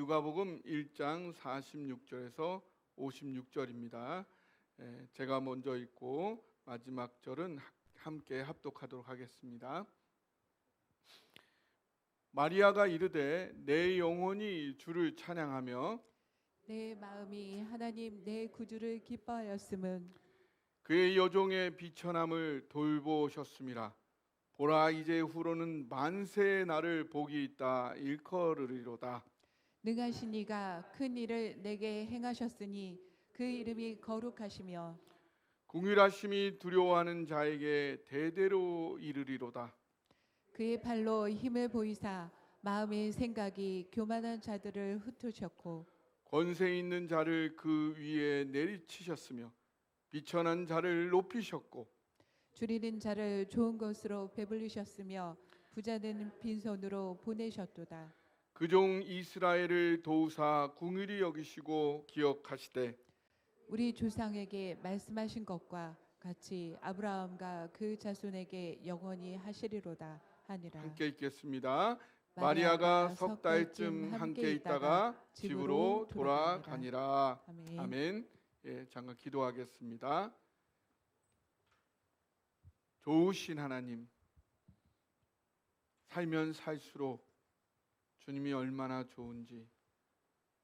누가복음 1장 46절에서 56절입니다. 제가 먼저 읽고 마지막 절은 함께 합독하도록 하겠습니다. 마리아가 이르되 내 영혼이 주를 찬양하며 내 마음이 하나님 내 구주를 기뻐하였음은 그의 여종의 비천함을 돌보셨음이라. 보라, 이제 후로는 만세의 날을 복이 있다 일컬으리로다. 능하신 이가 큰 일을 내게 행하셨으니 그 이름이 거룩하시며 궁휼하심이 두려워하는 자에게 대대로 이르리로다. 그의 팔로 힘을 보이사 마음의 생각이 교만한 자들을 흩으셨고 권세 있는 자를 그 위에 내리치셨으며 비천한 자를 높이셨고 줄이는 자를 좋은 것으로 배불리셨으며 부자는 빈손으로 보내셨도다. 그 종 이스라엘을 도우사 궁휼히 여기시고 기억하시되 우리 조상에게 말씀하신 것과 같이 아브라함과 그 자손에게 영원히 하시리로다 하니라. 함께 읽겠습니다. 마리아가 석 달쯤 함께 있다가 집으로 돌아가니라. 아멘. 아멘. 잠깐 기도하겠습니다. 좋으신 하나님, 살면 살수록 주님이 얼마나 좋은지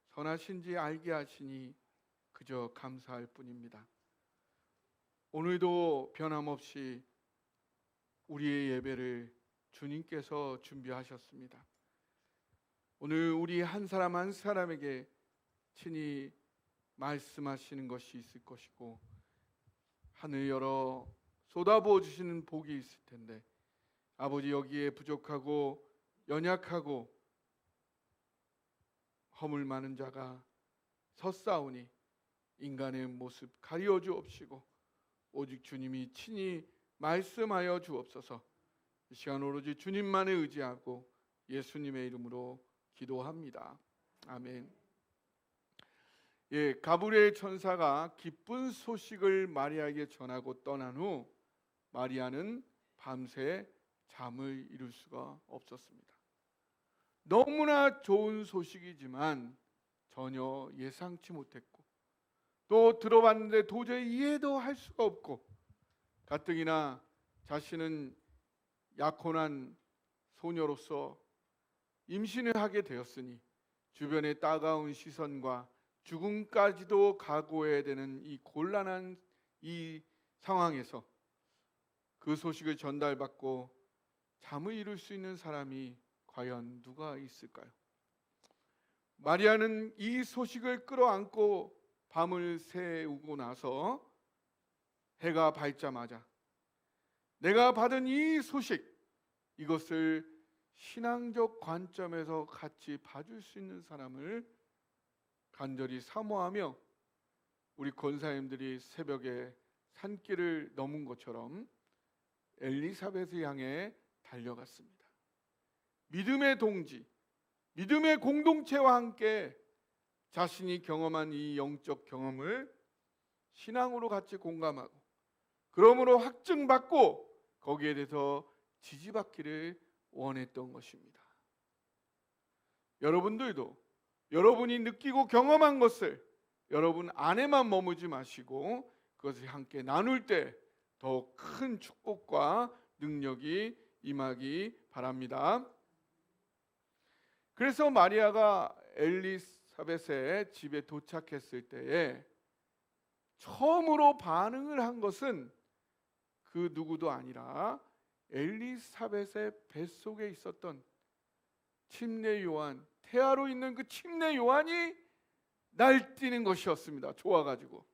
선하신지 알게 하시니 그저 감사할 뿐입니다. 오늘도 변함없이 우리의 예배를 주님께서 준비하셨습니다. 오늘 우리 한 사람 한 사람에게 친히 말씀하시는 것이 있을 것이고 하늘 열어 쏟아부어 주시는 복이 있을 텐데 아버지, 여기에 부족하고 연약하고 허물 많은 자가 섰사오니 인간의 모습 가리워 주옵시고 오직 주님이 친히 말씀하여 주옵소서. 이 시간 오로지 주님만을 의지하고 예수님의 이름으로 기도합니다. 아멘. 가브리엘 천사가 기쁜 소식을 마리아에게 전하고 떠난 후 마리아는 밤새 잠을 이룰 수가 없었습니다. 너무나 좋은 소식이지만 전혀 예상치 못했고 또 들어봤는데 도저히 이해도 할 수가 없고 가뜩이나 자신은 약혼한 소녀로서 임신을 하게 되었으니 주변의 따가운 시선과 죽음까지도 각오해야 되는 이 곤란한 이 상황에서 그 소식을 전달받고 잠을 이룰 수 있는 사람이 과연 누가 있을까요? 마리아는 이 소식을 끌어안고 밤을 새우고 나서 해가 밝자마자 내가 받은 이 소식, 이것을 신앙적 관점에서 같이 봐줄 수 있는 사람을 간절히 사모하며 우리 권사님들이 새벽에 산길을 넘은 것처럼 엘리사벳을 향해 달려갔습니다. 믿음의 동지, 믿음의 공동체와 함께 자신이 경험한 이 영적 경험을 신앙으로 같이 공감하고 그러므로 확증받고 거기에 대해서 지지받기를 원했던 것입니다. 여러분들도 여러분이 느끼고 경험한 것을 여러분 안에만 머무지 마시고 그것을 함께 나눌 때 더 큰 축복과 능력이 임하기 바랍니다. 그래서 마리아가 엘리사벳의 집에 도착했을 때에 처음으로 반응을 한 것은 그 누구도 아니라 엘리사벳의 뱃속에 있었던 침례 요한, 태아로 있는 그 침례 요한이 날뛰는 것이었습니다. 좋아가지고.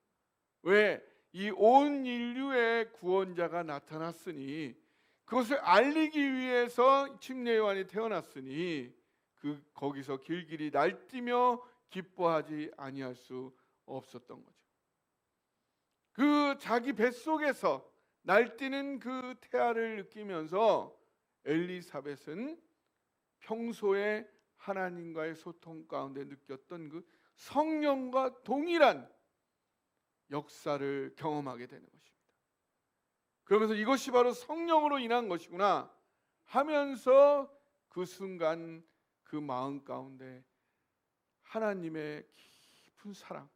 왜? 이 온 인류의 구원자가 나타났으니 그것을 알리기 위해서 침례 요한이 태어났으니 거기서 길길이 날뛰며 기뻐하지 아니할 수 없었던 거죠. 그 자기 뱃속에서 날뛰는 그 태아를 느끼면서 엘리사벳은 평소에 하나님과의 소통 가운데 느꼈던 그 성령과 동일한 역사를 경험하게 되는 것입니다. 그러면서 이것이 바로 성령으로 인한 것이구나 하면서 그 순간 그 마음 가운데 하나님의 깊은 사랑,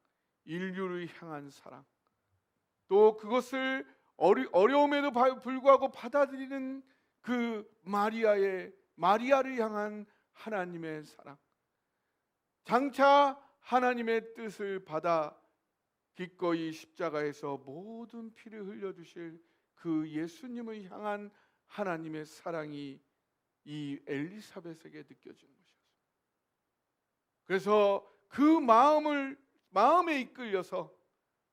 인류를 향한 사랑, 또 그것을 어려움에도 불구하고 받아들이는 그 마리아를 향한 하나님의 사랑, 장차 하나님의 뜻을 받아 기꺼이 십자가에서 모든 피를 흘려주실 그 예수님을 향한 하나님의 사랑이 이 엘리사벳에게 느껴지는 것이었습니다. 그래서 그 마음에 이끌려서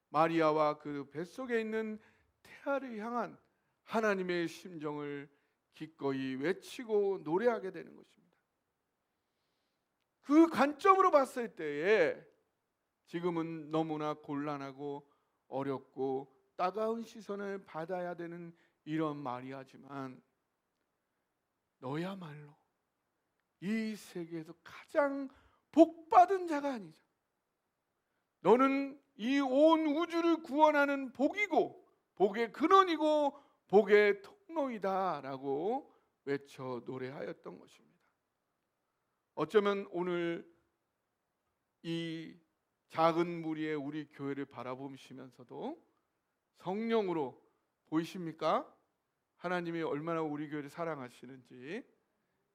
마리아와 그 뱃속에 있는 태아를 향한 하나님의 심정을 기꺼이 외치고 노래하게 되는 것입니다. 그 관점으로 봤을 때에 지금은 너무나 곤란하고 어렵고 따가운 시선을 받아야 되는 이런 마리아지만, 너야말로 이 세계에서 가장 복받은 자가 아니냐, 너는 이 온 우주를 구원하는 복이고 복의 근원이고 복의 통로이다 라고 외쳐 노래하였던 것입니다. 어쩌면 오늘 이 작은 무리의 우리 교회를 바라보시면서도 성령으로 보이십니까? 하나님이 얼마나 우리 교회를 사랑하시는지.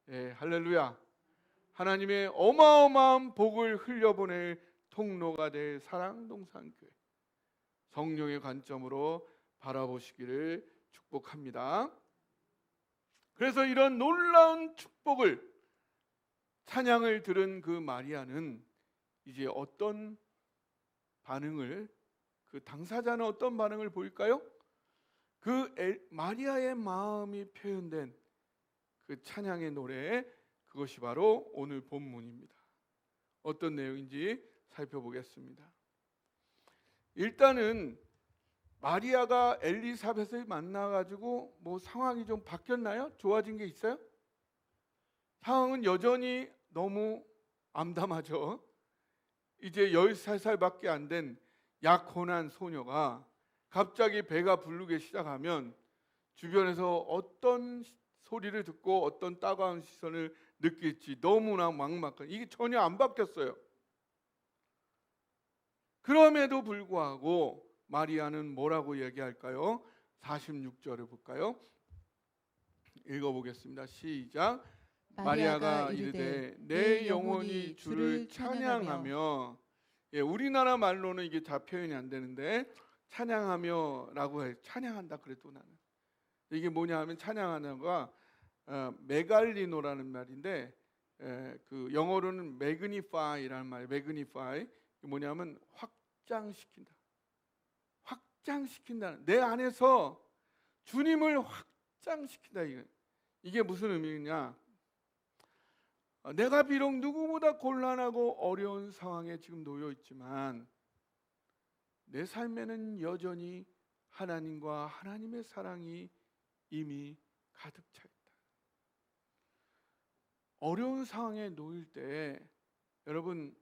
예, 할렐루야. 하나님의 어마어마한 복을 흘려보낼 통로가 될 사랑동산교회, 성령의 관점으로 바라보시기를 축복합니다. 그래서 이런 놀라운 축복을, 찬양을 들은 그 마리아는 이제 어떤 반응을, 그 당사자는 어떤 반응을 보일까요? 그 마리아의 마음이 표현된 그 찬양의 노래, 그것이 바로 오늘 본문입니다. 어떤 내용인지 살펴보겠습니다. 일단은 마리아가 엘리사벳을 만나가지고 뭐 상황이 좀 바뀌었나요? 좋아진 게 있어요? 상황은 여전히 너무 암담하죠. 이제 13살밖에 안 된 약혼한 소녀가 갑자기 배가 부르기 시작하면 주변에서 어떤 소리를 듣고 어떤 따가운 시선을 느낄지 너무나 막막한, 이게 전혀 안 바뀌었어요. 그럼에도 불구하고 마리아는 뭐라고 얘기할까요? 46절을 볼까요? 읽어보겠습니다. 시작. 마리아가 이르되 내 영혼이 주를 찬양하며, 예, 우리나라 말로는 이게 다 표현이 안 되는데 찬양하며라고 해. 찬양한다 그래도 나는. 이게 뭐냐 하면 찬양하는가 메갈리노라는 말인데, 그 영어로는 매그니파이라는 말이에요. 매그니파이. 뭐냐면 확장시킨다. 확장시킨다는, 내 안에서 주님을 확장시킨다. 이게 무슨 의미냐? 내가 비록 누구보다 곤란하고 어려운 상황에 지금 놓여 있지만 내 삶에는 여전히 하나님과 하나님의 사랑이 이미 가득 차 있다. 어려운 상황에 놓일 때 여러분,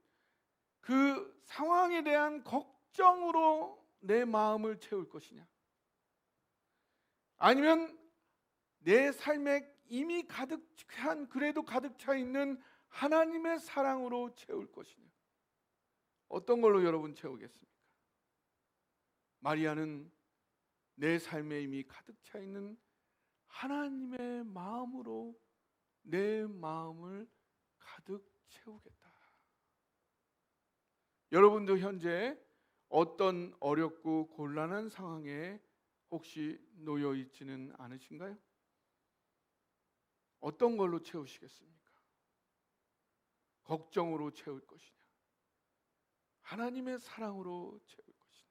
그 상황에 대한 걱정으로 내 마음을 채울 것이냐, 아니면 내 삶에 이미 가득한, 그래도 가득 차 있는 하나님의 사랑으로 채울 것이냐, 어떤 걸로 여러분 채우겠습니까? 마리아는 내 삶에 이미 가득 차 있는 하나님의 마음으로 내 마음을 가득 채우겠다. 여러분도 현재 어떤 어렵고 곤란한 상황에 혹시 놓여 있지는 않으신가요? 어떤 걸로 채우시겠습니까? 걱정으로 채울 것이냐, 하나님의 사랑으로 채울 것이냐.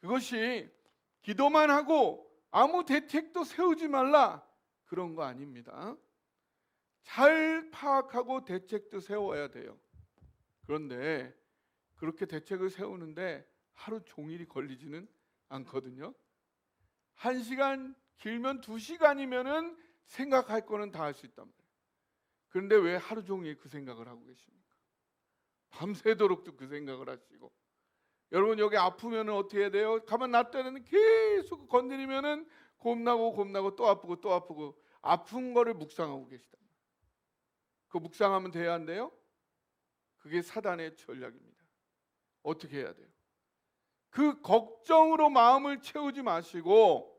그것이 기도만 하고 아무 대책도 세우지 말라, 그런 거 아닙니다. 잘 파악하고 대책도 세워야 돼요. 그런데 그렇게 대책을 세우는데 하루 종일이 걸리지는 않거든요. 1시간, 길면 2시간이면은 생각할 거는 다 할 수 있단 말이에요. 그런데 왜 하루 종일 그 생각을 하고 계십니까? 밤새도록도 그 생각을 하시고. 여러분, 여기 아프면 어떻게 해야 돼요? 가만 놔두면 계속 건드리면은 곱나고 또 아프고 또 아프고, 아픈 거를 묵상하고 계시단 말이에요. 그 묵상하면 돼야 안 돼요? 그게 사단의 전략입니다. 어떻게 해야 돼요? 그 걱정으로 마음을 채우지 마시고,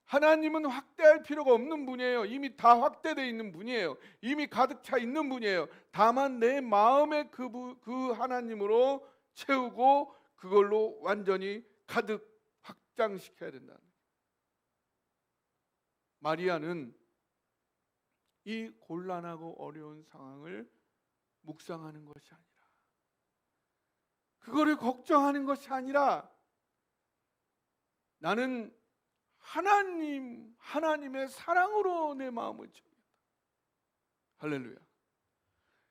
하나님은 확대할 필요가 없는 분이에요. 이미 다 확대되어 있는 분이에요. 이미 가득 차 있는 분이에요. 다만 내 마음에 그 하나님으로 채우고 그걸로 완전히 가득 확장시켜야 된다는 거예요. 마리아는 이 곤란하고 어려운 상황을 묵상하는 것이 아니라, 그거를 걱정하는 것이 아니라, 나는 하나님의 사랑으로 내 마음을 채우겠다. 할렐루야.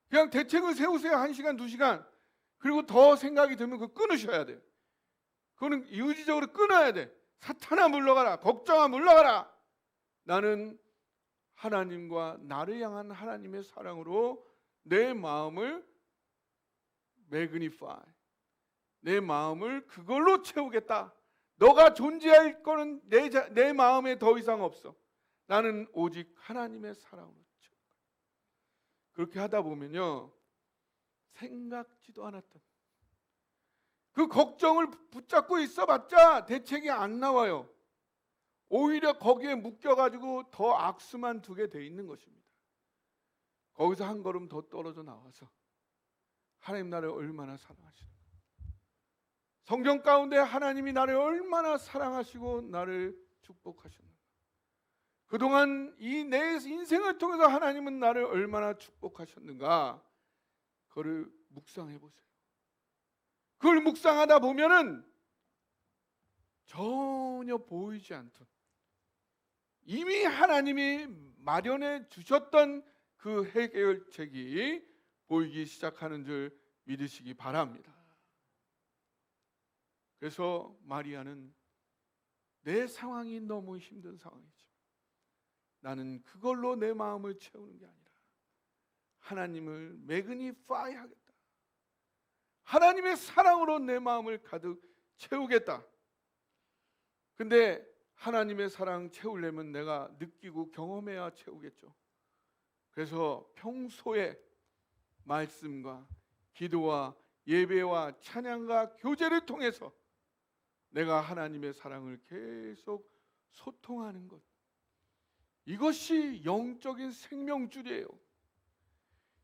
그냥 대책을 세우세요. 1시간, 2시간. 그리고 더 생각이 들면 그거 끊으셔야 돼요. 그거는 의지적으로 끊어야 돼. 사탄아 물러가라. 걱정아 물러가라. 나는 하나님과 나를 향한 하나님의 사랑으로 내 마음을 매그니파이, 내 마음을 그걸로 채우겠다. 너가 존재할 거는 내 마음에 더 이상 없어. 나는 오직 하나님의 사랑으로 채울 거야. 그렇게 하다 보면요, 생각지도 않았던 그 걱정을 붙잡고 있어봤자 대책이 안 나와요. 오히려 거기에 묶여가지고 더 악수만 두게 돼 있는 것입니다. 거기서 한 걸음 더 떨어져 나와서 하나님 나를 얼마나 사랑하시는가, 성경 가운데 하나님이 나를 얼마나 사랑하시고 나를 축복하셨는가, 그동안 이 내 인생을 통해서 하나님은 나를 얼마나 축복하셨는가, 그거를 묵상해 보세요. 그걸 묵상하다 보면은 전혀 보이지 않던, 이미 하나님이 마련해 주셨던 그 해결책이 보이기 시작하는 줄 믿으시기 바랍니다. 그래서 마리아는 내 상황이 너무 힘든 상황이지만 나는 그걸로 내 마음을 채우는 게 아니라 하나님을 매그니파이 하겠다. 하나님의 사랑으로 내 마음을 가득 채우겠다. 근데 하나님의 사랑 채우려면 내가 느끼고 경험해야 채우겠죠. 그래서 평소에 말씀과 기도와 예배와 찬양과 교제를 통해서 내가 하나님의 사랑을 계속 소통하는 것, 이것이 영적인 생명줄이에요.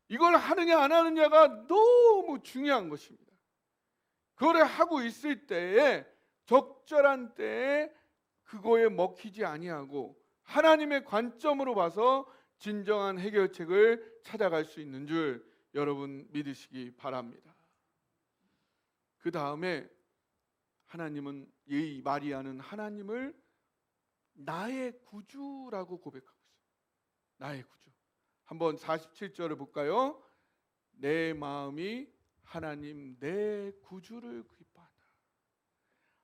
이걸 하느냐 안 하느냐가 너무 중요한 것입니다. 그걸 하고 있을 때에, 적절한 때에 그거에 먹히지 아니하고 하나님의 관점으로 봐서 진정한 해결책을 찾아갈 수 있는 줄 여러분 믿으시기 바랍니다. 그 다음에 하나님은, 이 마리아는 하나님을 나의 구주라고 고백하고 있어요. 나의 구주. 한번 47절을 볼까요? 내 마음이 하나님 내 구주를 기뻐한다.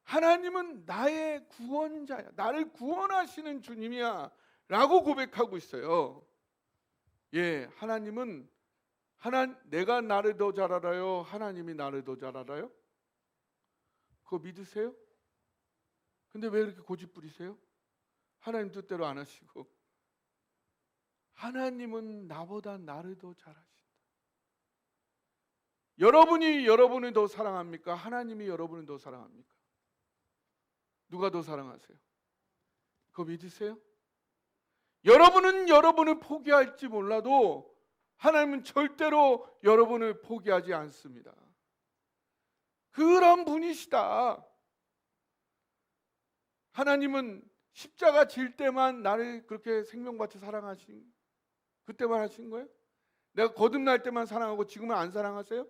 하나님은 나의 구원자야, 나를 구원하시는 주님이야 라고 고백하고 있어요. 예, 하나님은 내가 나를 더 잘 알아요? 하나님이 나를 더 잘 알아요? 그거 믿으세요? 근데 왜 이렇게 고집 부리세요? 하나님 뜻대로 안 하시고. 하나님은 나보다 나를 더 잘 아신다. 여러분이 여러분을 더 사랑합니까? 하나님이 여러분을 더 사랑합니까? 누가 더 사랑하세요? 그거 믿으세요? 여러분은 여러분을 포기할지 몰라도 하나님은 절대로 여러분을 포기하지 않습니다. 그런 분이시다. 하나님은 십자가 질 때만 나를 그렇게 생명같이 사랑하신, 그때만 하신 거예요? 내가 거듭날 때만 사랑하고 지금은 안 사랑하세요?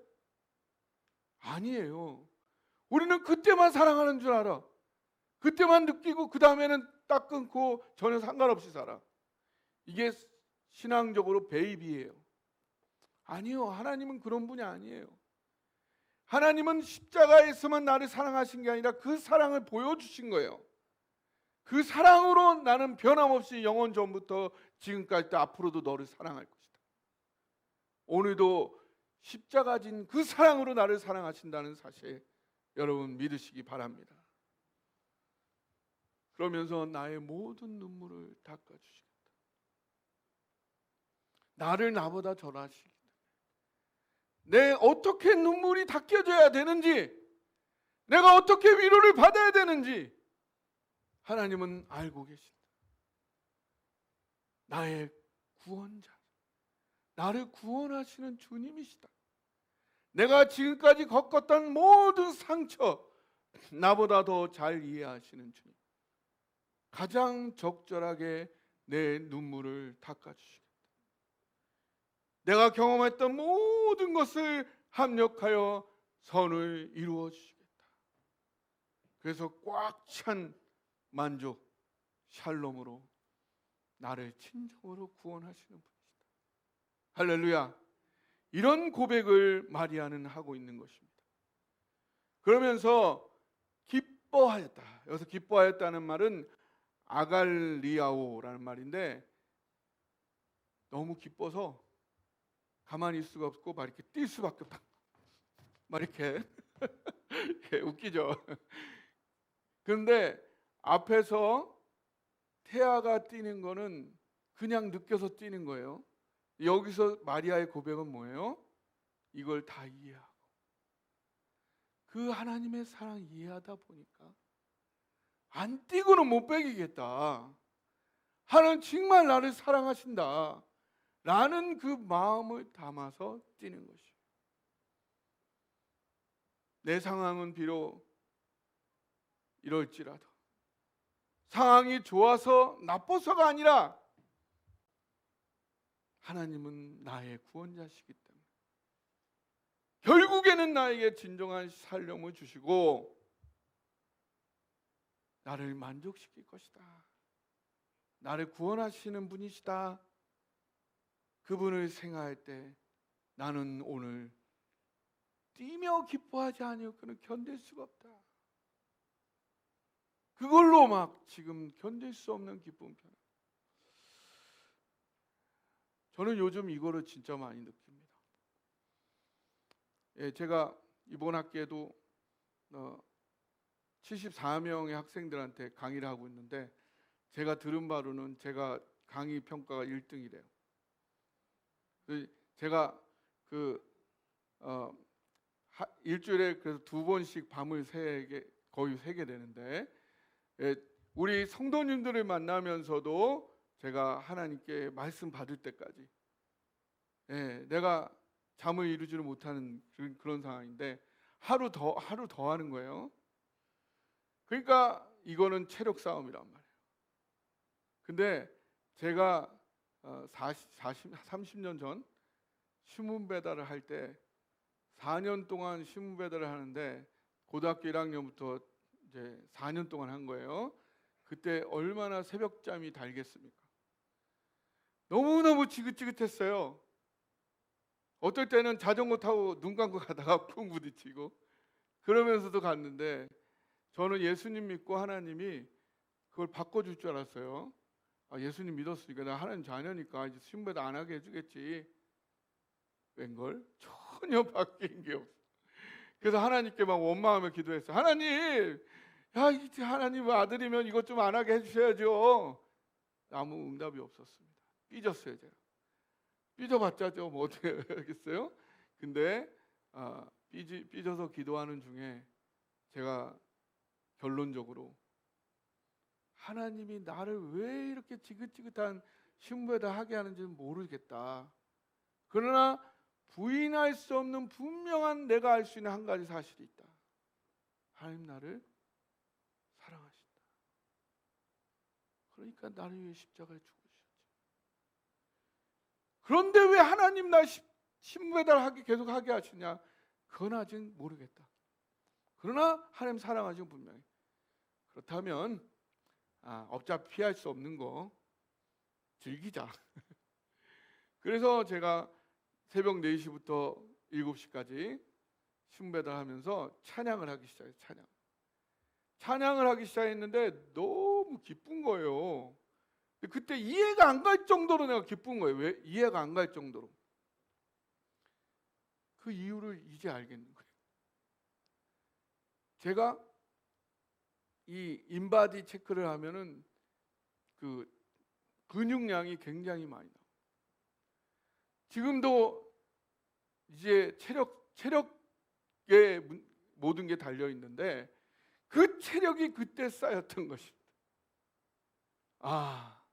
아니에요. 우리는 그때만 사랑하는 줄 알아. 그때만 느끼고 그 다음에는 딱 끊고 전혀 상관없이 살아. 이게 신앙적으로 베이비예요. 아니요, 하나님은 그런 분이 아니에요. 하나님은 십자가에서만 나를 사랑하신 게 아니라 그 사랑을 보여주신 거예요. 그 사랑으로 나는 변함없이 영원 전부터 지금까지 앞으로도 너를 사랑할 것이다. 오늘도 십자가 진 그 사랑으로 나를 사랑하신다는 사실 여러분 믿으시기 바랍니다. 그러면서 나의 모든 눈물을 닦아주시겠다. 나를 나보다 잘 아시기 때문에, 내 어떻게 눈물이 닦여져야 되는지, 내가 어떻게 위로를 받아야 되는지 하나님은 알고 계신다. 나의 구원자, 나를 구원하시는 주님이시다. 내가 지금까지 겪었던 모든 상처, 나보다 더 잘 이해하시는 주님, 가장 적절하게 내 눈물을 닦아주시겠다. 내가 경험했던 모든 것을 합력하여 선을 이루어 주시겠다. 그래서 꽉 찬 만족, 샬롬으로 나를 진정으로 구원하시는 분이시다. 할렐루야. 이런 고백을 마리아는 하고 있는 것입니다. 그러면서 기뻐하였다. 여기서 기뻐하였다는 말은 아갈리아오라는 말인데, 너무 기뻐서 가만히 있을 수가 없고 막 이렇게 뛸 수밖에 없다. 막 이렇게 웃기죠. 그런데 앞에서 태아가 뛰는 거는 그냥 느껴서 뛰는 거예요. 여기서 마리아의 고백은 뭐예요? 이걸 다 이해하고 그 하나님의 사랑 이해하다 보니까 안 뛰고는 못 배기겠다. 하나님 정말 나를 사랑하신다 라는 그 마음을 담아서 뛰는 것이에요. 내 상황은 비록 이럴지라도, 상황이 좋아서 나빠서가 아니라 하나님은 나의 구원자시기 때문에 결국에는 나에게 진정한 살림을 주시고 나를 만족시킬 것이다. 나를 구원하시는 분이시다. 그분을 생각할 때 나는 오늘 뛰며 기뻐하지 아니하고는 견딜 수가 없다. 그걸로 막 지금 견딜 수 없는 기쁨 편안. 저는 요즘 이거를 진짜 많이 느낍니다. 제가 이번 학기에도 74명의 학생들한테 강의를 하고 있는데, 제가 들은 바로는 제가 강의 평가가 1등이래요. 제가 일주일에 그래서 2번씩 밤을 거의 새게 되는데, 우리 성도님들을 만나면서도 제가 하나님께 말씀 받을 때까지 내가 잠을 이루지를 못하는 그런 상황인데 하루 더 하는 거예요. 그러니까 이거는 체력 싸움이란 말이에요. 근데 제가 30년 전 신문 배달을 할 때 4년 동안 신문 배달을 하는데, 고등학교 1학년부터 이제 4년 동안 한 거예요. 그때 얼마나 새벽잠이 달겠습니까? 너무너무 지긋지긋했어요. 어떨 때는 자전거 타고 눈 감고 가다가 쿵 부딪히고 그러면서도 갔는데, 저는 예수님 믿고 하나님이 그걸 바꿔줄 줄 알았어요. 예수님 믿었으니까 나 하나님 자녀니까 이제 신문 배달 안 하게 해주겠지. 웬걸? 전혀 바뀐 게 없어. 그래서 하나님께 막 원망하며 기도했어요. 하나님, 하나님 아들이면 이것 좀 안 하게 해주셔야죠. 아무 응답이 없었습니다. 삐졌어요. 제가 삐져봤자죠, 뭐 어떻게 하겠어요? 근데 삐져서 기도하는 중에 제가 결론적으로 하나님이 나를 왜 이렇게 지긋지긋한 신부에다 하게 하는지는 모르겠다. 그러나 부인할 수 없는 분명한 내가 알 수 있는 한 가지 사실이 있다. 하나님 나를 사랑하신다. 그러니까 나를 위해 십자가에 죽으셨지. 그런데 왜 하나님 나 신부배달 계속 하게 하시냐? 그건 아직 모르겠다. 그러나 하나님 사랑하시는 분명히. 그렇다면 어차피 피할 수 없는 거 즐기자. 그래서 제가 새벽 4시부터 7시까지 신배달하면서 찬양을 하기 시작했어요. 찬양을 하기 시작했는데 너무 기쁜 거예요. 그때 이해가 안 갈 정도로 내가 기쁜 거예요. 왜? 이해가 안 갈 정도로. 그 이유를 이제 알겠는 거예요. 제가 이 인바디 체크를 하면은 그 근육량이 굉장히 많이 나와요. 지금도 이제 체력에 모든 게 달려 있는데 그 체력이 그때 쌓였던 것입니다. 아,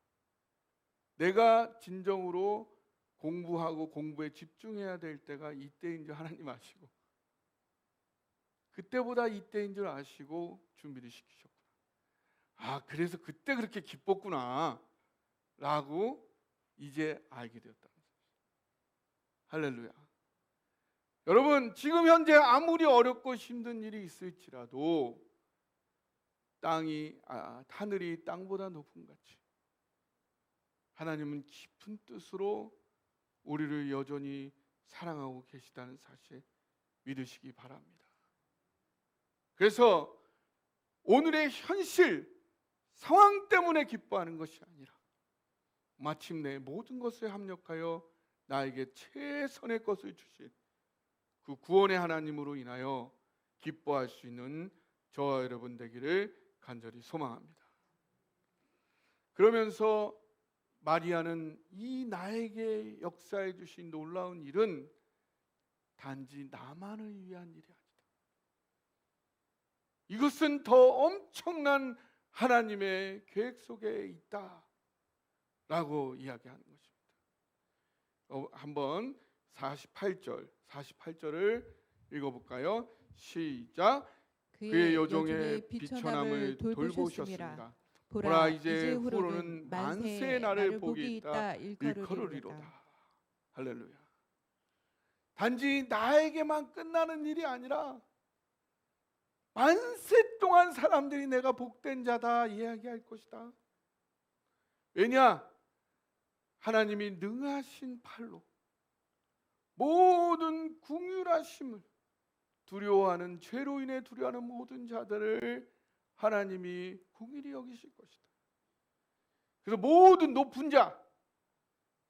내가 진정으로 공부하고 공부에 집중해야 될 때가 이때인 줄 하나님 아시고, 그때보다 이때인 줄 아시고 준비를 시키셨구나. 아, 그래서 그때 그렇게 기뻤구나 라고 이제 알게 되었다는 거죠. 할렐루야. 여러분, 지금 현재 아무리 어렵고 힘든 일이 있을지라도 하늘이 땅보다 높은 같이 하나님은 깊은 뜻으로 우리를 여전히 사랑하고 계시다는 사실 믿으시기 바랍니다. 그래서 오늘의 현실 상황 때문에 기뻐하는 것이 아니라 마침내 모든 것을 합력하여 나에게 최선의 것을 주신 그 구원의 하나님으로 인하여 기뻐할 수 있는 저와 여러분 되기를 간절히 소망합니다. 그러면서 마리아는 이 나에게 역사해 주신 놀라운 일은 단지 나만을 위한 일이 아니다. 이것은 더 엄청난 하나님의 계획 속에 있다 라고 이야기하는 것입니다. 한번 48절을 읽어볼까요? 시작. 그의 여종의 비천함을 돌보셨습니다. 보라, 이제 후로는 만세의 날을 복이 있다 일컬으리로다. 할렐루야. 단지 나에게만 끝나는 일이 아니라 만세 동안 사람들이 내가 복된 자다 이야기할 것이다. 왜냐? 하나님이 능하신 팔로 모든 궁휼하심을 두려워하는, 죄로 인해 두려워하는 모든 자들을 하나님이 긍휼히 여기실 것이다. 그래서 모든 높은 자,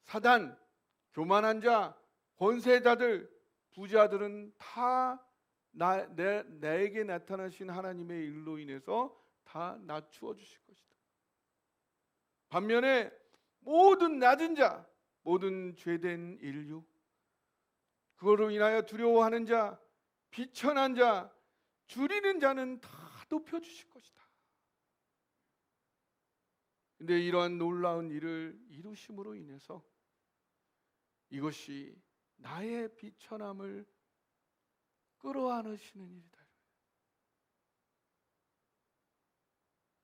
사단, 교만한 자, 권세자들, 부자들은 다 나에게 나타나신 하나님의 일로 인해서 다 낮추어 주실 것이다. 반면에 모든 낮은 자, 모든 죄된 인류, 그거로 인하여 두려워하는 자, 비천한 자, 줄이는 자는 다 높여주실 것이다. 근데 이러한 놀라운 일을 이루심으로 인해서 이것이 나의 비천함을 끌어안으시는 일이다.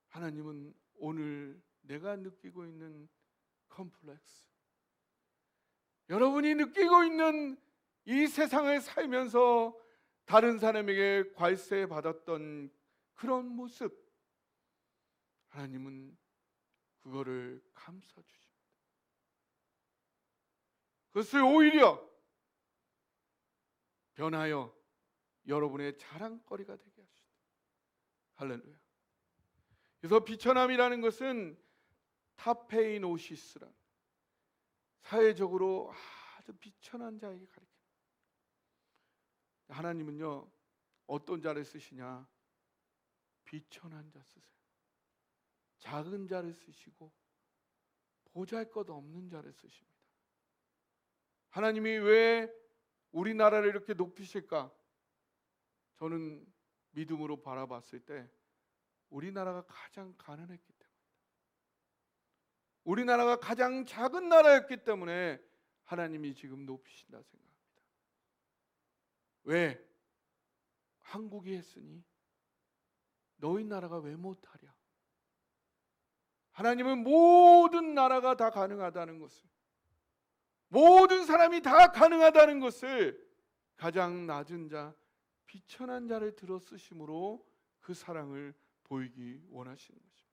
하나님은 오늘 내가 느끼고 있는 컴플렉스, 여러분이 느끼고 있는 이 세상을 살면서 다른 사람에게 괄세 받았던 그런 모습, 하나님은 그거를 감싸 주십니다. 그것을 오히려 변하여 여러분의 자랑거리가 되게 하시다. 할렐루야. 그래서 비천함이라는 것은 타페이노시스라는 사회적으로 아주 비천한 자에게 가리킵니다. 하나님은요, 어떤 자를 쓰시냐? 비천한 자 쓰세요. 작은 자를 쓰시고 보잘것없는 자를 쓰십니다. 하나님이 왜 우리나라를 이렇게 높이실까? 저는 믿음으로 바라봤을 때 우리나라가 가장 가난했기 때문입니다. 우리나라가 가장 작은 나라였기 때문에 하나님이 지금 높이신다 생각합니다. 왜? 한국이 했으니 너희 나라가 왜 못하랴? 하나님은 모든 나라가 다 가능하다는 것을, 모든 사람이 다 가능하다는 것을 가장 낮은 자, 비천한 자를 들어 쓰심으로 그 사랑을 보이기 원하시는 것입니다.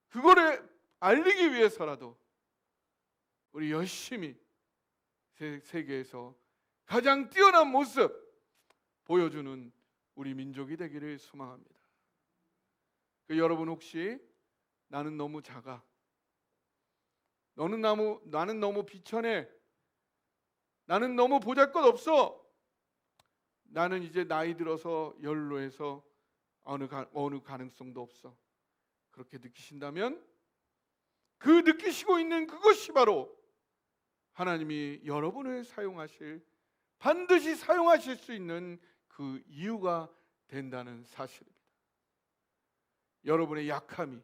그거를 알리기 위해서라도 우리 열심히 세계에서 가장 뛰어난 모습 보여주는 우리 민족이 되기를 소망합니다. 여러분, 혹시 나는 너무 작아, 나는 너무 비천해, 나는 너무 보잘것없어, 나는 이제 나이 들어서 연로해서 어느 가능성도 없어, 그렇게 느끼신다면 그 느끼시고 있는 그것이 바로 하나님이 여러분을 반드시 사용하실 수 있는 그 이유가 된다는 사실입니다. 여러분의 약함이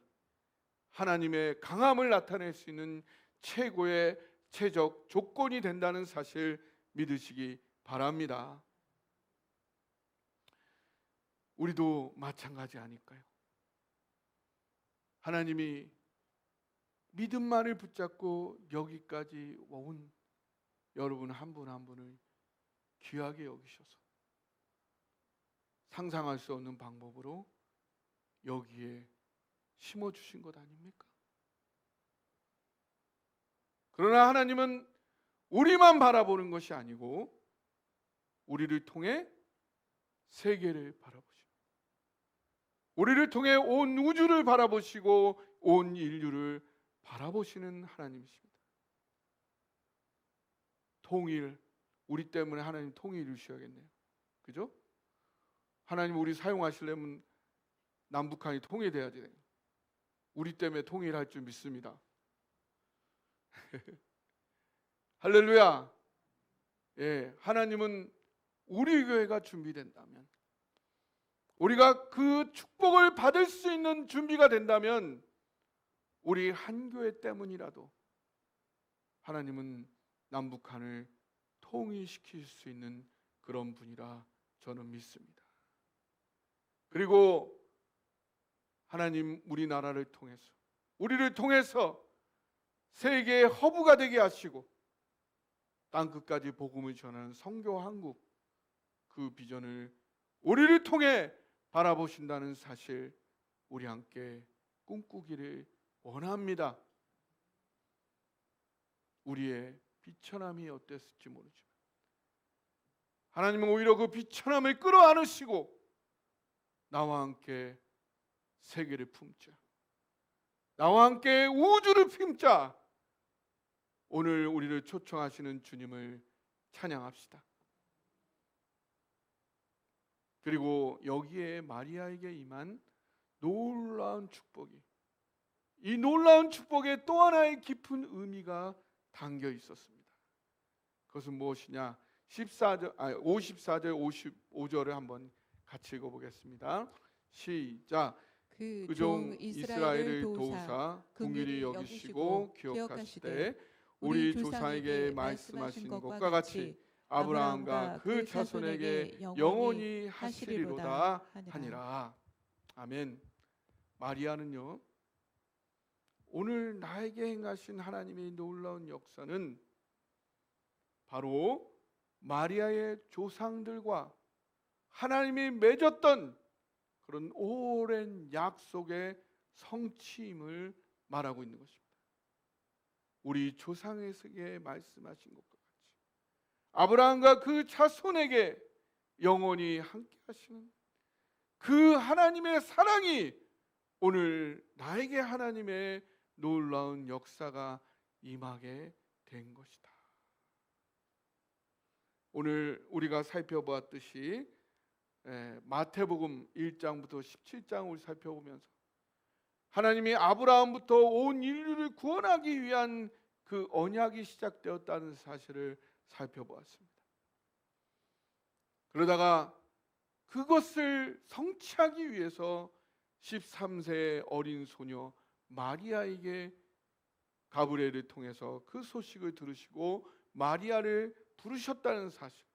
하나님의 강함을 나타낼 수 있는 최고의 최적 조건이 된다는 사실 믿으시기 바랍니다. 우리도 마찬가지 아닐까요? 하나님이 믿음만을 붙잡고 여기까지 온 여러분 한 분 한 분을 귀하게 여기셔서 상상할 수 없는 방법으로 여기에 심어주신 것 아닙니까? 그러나 하나님은 우리만 바라보는 것이 아니고 우리를 통해 세계를 바라보시고 우리를 통해 온 우주를 바라보시고 온 인류를 바라보시는 하나님이십니다. 우리 때문에 하나님 통일 이루셔야겠네요. 그죠? 하나님 우리 사용하시려면 남북한이 통일돼야지 돼요. 우리 때문에 통일할 줄 믿습니다. 할렐루야. 예, 하나님은 우리 교회가 준비된다면, 우리가 그 축복을 받을 수 있는 준비가 된다면, 우리 한 교회 때문이라도 하나님은 남북한을 통일시킬 수 있는 그런 분이라 저는 믿습니다. 그리고 하나님 우리나라를 통해서, 우리를 통해서 세계의 허브가 되게 하시고 땅끝까지 복음을 전하는 선교 한국, 그 비전을 우리를 통해 바라보신다는 사실 우리 함께 꿈꾸기를 원합니다. 우리의 비천함이 어땠을지 모르지만 하나님은 오히려 그 비천함을 끌어안으시고 나와 함께 세계를 품자, 나와 함께 우주를 품자, 오늘 우리를 초청하시는 주님을 찬양합시다. 그리고 여기에 마리아에게 임한 놀라운 축복이, 이 놀라운 축복에 또 하나의 깊은 의미가 담겨 있었습니다. 그것은 무엇이냐? 54절 55절을 한번 같이 읽어보겠습니다. 시작. 그 그 종 종 이스라엘을 도우사 긍휼히 여기시고 기억하시되 우리 조상에게 말씀하신 것과 같이 아브라함과 그 자손에게 영원히 하시리로다 하니라. 아멘. 마리아는요, 오늘 나에게 행하신 하나님의 놀라운 역사는 바로 마리아의 조상들과 하나님이 맺었던 그런 오랜 약속의 성취임을 말하고 있는 것입니다. 우리 조상에게 말씀하신 것과 같이 아브라함과 그 자손에게 영원히 함께 하시는 그 하나님의 사랑이 오늘 나에게 하나님의 놀라운 역사가 임하게 된 것이다. 오늘 우리가 살펴보았듯이 마태복음 1장부터 17장을 살펴보면서 하나님이 아브라함부터 온 인류를 구원하기 위한 그 언약이 시작되었다는 사실을 살펴보았습니다. 그러다가 그것을 성취하기 위해서 13세의 어린 소녀 마리아에게 가브리엘을 통해서 그 소식을 들으시고 마리아를 부르셨다는 사실,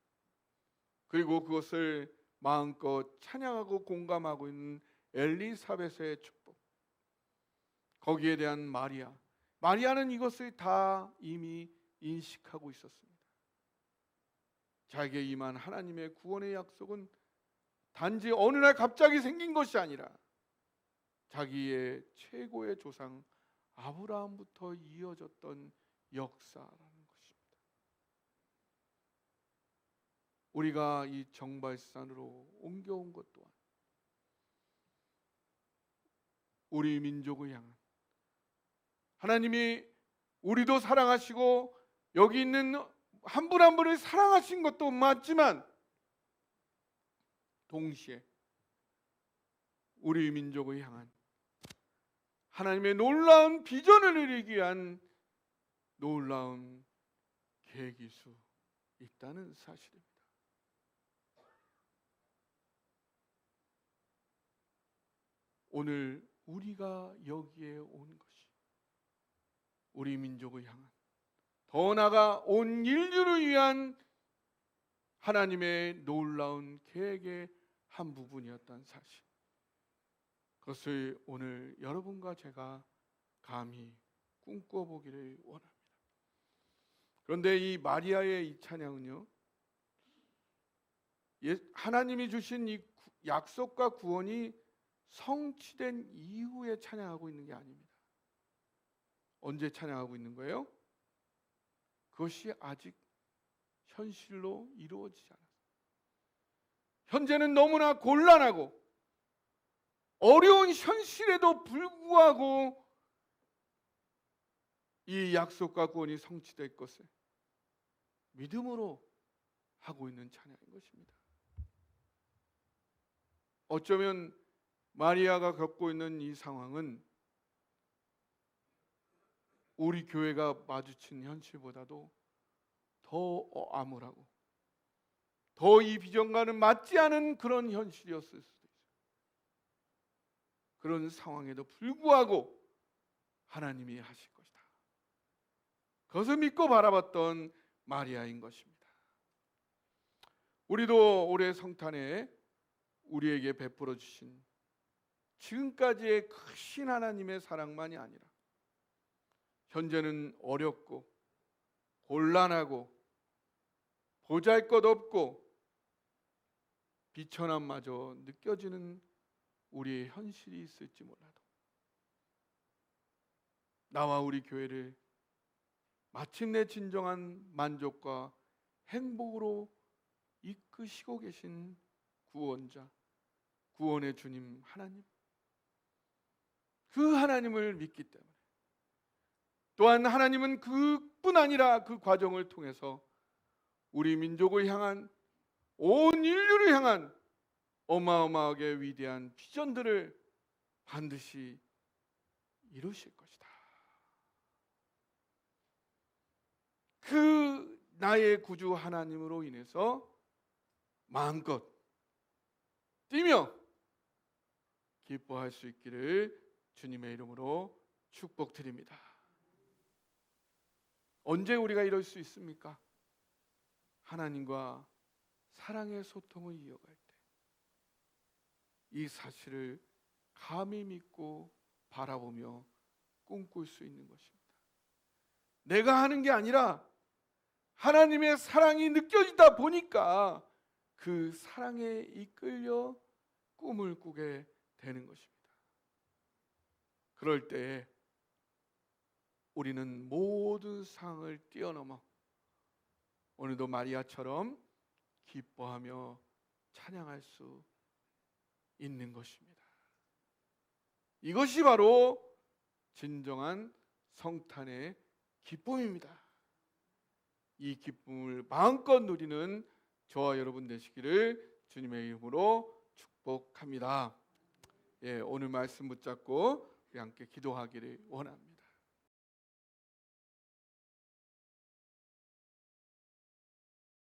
그리고 그것을 마음껏 찬양하고 공감하고 있는 엘리사벳의 축복, 거기에 대한 마리아는 이것을 다 이미 인식하고 있었습니다. 자기에게 임한 하나님의 구원의 약속은 단지 어느 날 갑자기 생긴 것이 아니라 자기의 최고의 조상 아브라함부터 이어졌던 역사라는 것입니다. 우리가 이 정발산으로 옮겨온 것 또한 우리 민족을 향한 하나님이 우리도 사랑하시고 여기 있는 한 분 한 분을 사랑하신 것도 맞지만 동시에 우리 민족을 향한 하나님의 놀라운 비전을 이루기 위한 놀라운 계획일 수 있다는 사실입니다. 오늘 우리가 여기에 온 것이 우리 민족을 향한, 더 나아가 온 인류를 위한 하나님의 놀라운 계획의 한 부분이었다는 사실, 그것을 오늘 여러분과 제가 감히 꿈꿔보기를 원합니다. 그런데 이 마리아의 이 찬양은요, 하나님이 주신 이 약속과 구원이 성취된 이후에 찬양하고 있는 게 아닙니다. 언제 찬양하고 있는 거예요? 그것이 아직 현실로 이루어지지 않았어요. 현재는 너무나 곤란하고 어려운 현실에도 불구하고 이 약속과 구원이 성취될 것을 믿음으로 하고 있는 찬양인 것입니다. 어쩌면 마리아가 겪고 있는 이 상황은 우리 교회가 마주친 현실보다도 더 암울하고 더 이 비전과는 맞지 않은 그런 현실이었을 수도 있어요. 그런 상황에도 불구하고 하나님이 하실 것이다, 그것을 믿고 바라봤던 마리아인 것입니다. 우리도 올해 성탄에 우리에게 베풀어 주신 지금까지의 크신 하나님의 사랑만이 아니라 현재는 어렵고 곤란하고 보잘것없고 비천함마저 느껴지는 우리의 현실이 있을지 몰라도 나와 우리 교회를 마침내 진정한 만족과 행복으로 이끄시고 계신 구원자, 구원의 주님 하나님, 그 하나님을 믿기 때문에, 또한 하나님은 그뿐 아니라 그 과정을 통해서 우리 민족을 향한, 온 인류를 향한 어마어마하게 위대한 비전들을 반드시 이루실 것이다. 그 나의 구주 하나님으로 인해서 마음껏 뛰며 기뻐할 수 있기를 주님의 이름으로 축복드립니다. 언제 우리가 이럴 수 있습니까? 하나님과 사랑의 소통을 이어갈 때, 이 사실을 감히 믿고 바라보며 꿈꿀 수 있는 것입니다. 내가 하는 게 아니라 하나님의 사랑이 느껴지다 보니까 그 사랑에 이끌려 꿈을 꾸게 되는 것입니다. 그럴 때 우리는 모든 상을 뛰어넘어 오늘도 마리아처럼 기뻐하며 찬양할 수 있는 것입니다. 이것이 바로 진정한 성탄의 기쁨입니다. 이 기쁨을 마음껏 누리는 저와 여러분 되시기를 주님의 이름으로 축복합니다. 오늘 말씀 붙잡고 우리 함께 기도하기를 원합니다.